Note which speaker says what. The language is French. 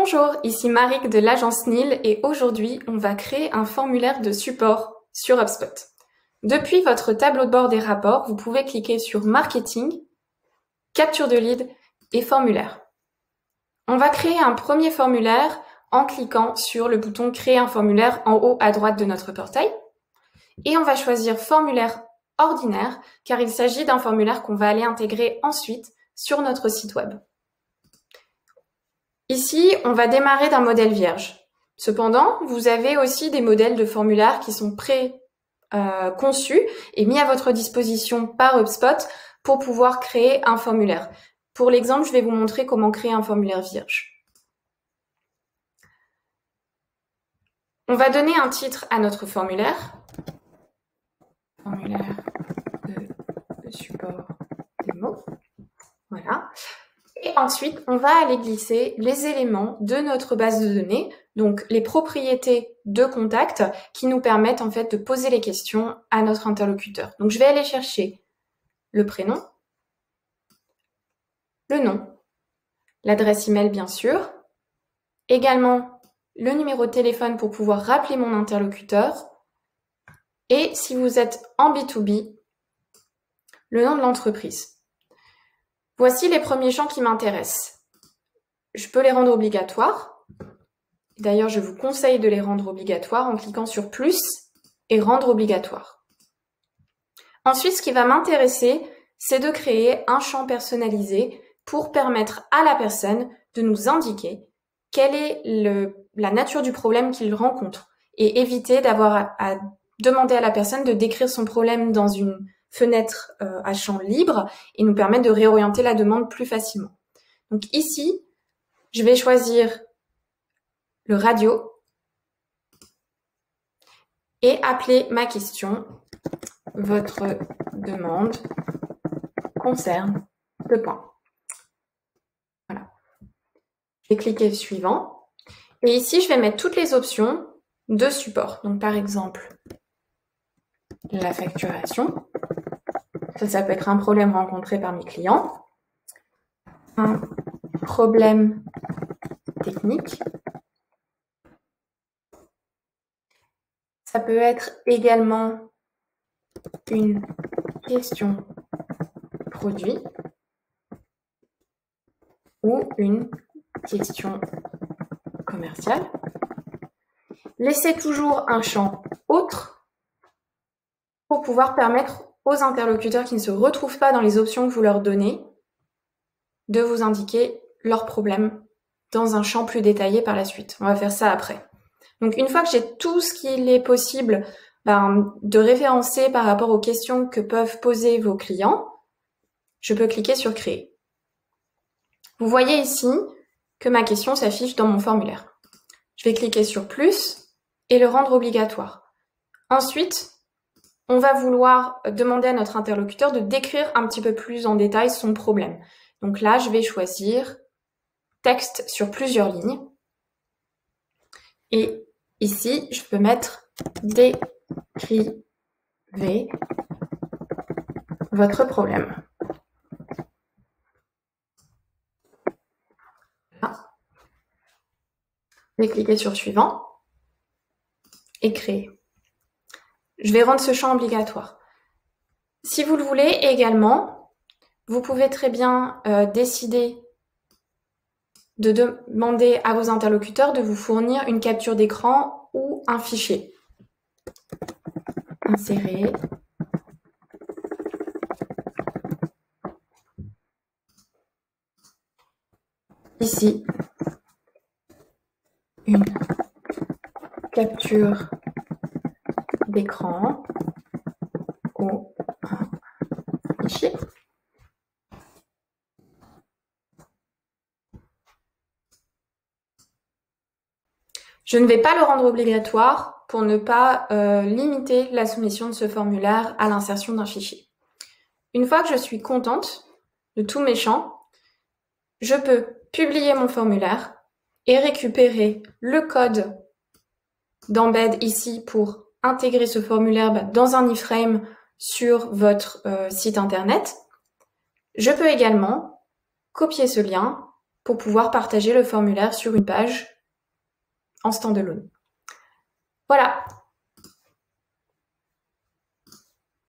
Speaker 1: Bonjour, ici Marik de l'agence NIL et aujourd'hui, on va créer un formulaire de support sur HubSpot. Depuis votre tableau de bord des rapports, vous pouvez cliquer sur Marketing, Capture de lead et Formulaire. On va créer un premier formulaire en cliquant sur le bouton Créer un formulaire en haut à droite de notre portail. Et on va choisir Formulaire ordinaire car il s'agit d'un formulaire qu'on va aller intégrer ensuite sur notre site web. Ici, on va démarrer d'un modèle vierge. Cependant, vous avez aussi des modèles de formulaires qui sont pré-conçus et mis à votre disposition par HubSpot pour pouvoir créer un formulaire. Pour l'exemple, je vais vous montrer comment créer un formulaire vierge. On va donner un titre à notre formulaire. Formulaire de support des mots. Voilà. Et ensuite, on va aller glisser les éléments de notre base de données, donc les propriétés de contact qui nous permettent en fait de poser les questions à notre interlocuteur. Donc je vais aller chercher le prénom, le nom, l'adresse email bien sûr, également le numéro de téléphone pour pouvoir rappeler mon interlocuteur et si vous êtes en B2B, le nom de l'entreprise. Voici les premiers champs qui m'intéressent. Je peux les rendre obligatoires. D'ailleurs, je vous conseille de les rendre obligatoires en cliquant sur plus et rendre obligatoire. Ensuite, ce qui va m'intéresser, c'est de créer un champ personnalisé pour permettre à la personne de nous indiquer quelle est la nature du problème qu'il rencontre et éviter d'avoir à demander à la personne de décrire son problème dans une fenêtre à champ libre et nous permettre de réorienter la demande plus facilement. Donc ici, je vais choisir le radio et appeler ma question « Votre demande concerne » deux points. Voilà. Je vais cliquer suivant et ici, je vais mettre toutes les options de support. Donc par exemple, la facturation. Ça peut être un problème rencontré par mes clients, un problème technique. Ça peut être également une question produit ou une question commerciale. Laissez toujours un champ autre pour pouvoir permettre aux interlocuteurs qui ne se retrouvent pas dans les options que vous leur donnez de vous indiquer leurs problèmes dans un champ plus détaillé par la suite. On va faire ça après. Donc une fois que j'ai tout ce qu'il est possible de référencer par rapport aux questions que peuvent poser vos clients, je peux cliquer sur Créer. Vous voyez ici que ma question s'affiche dans mon formulaire. Je vais cliquer sur Plus et le rendre obligatoire. Ensuite, on va vouloir demander à notre interlocuteur de décrire un petit peu plus en détail son problème. Donc là, je vais choisir texte sur plusieurs lignes. Et ici, je peux mettre décrivez votre problème. Là. Je vais cliquer sur suivant et créer. Je vais rendre ce champ obligatoire. Si vous le voulez également, vous pouvez très bien décider de demander à vos interlocuteurs de vous fournir une capture d'écran ou un fichier. Insérer. Ici, une capture d'écran ou un fichier. Je ne vais pas le rendre obligatoire pour ne pas limiter la soumission de ce formulaire à l'insertion d'un fichier. Une fois que je suis contente de tous mes champs, je peux publier mon formulaire et récupérer le code d'embed ici pour intégrer ce formulaire dans un iframe sur votre site internet. Je peux également copier ce lien pour pouvoir partager le formulaire sur une page en standalone. Voilà,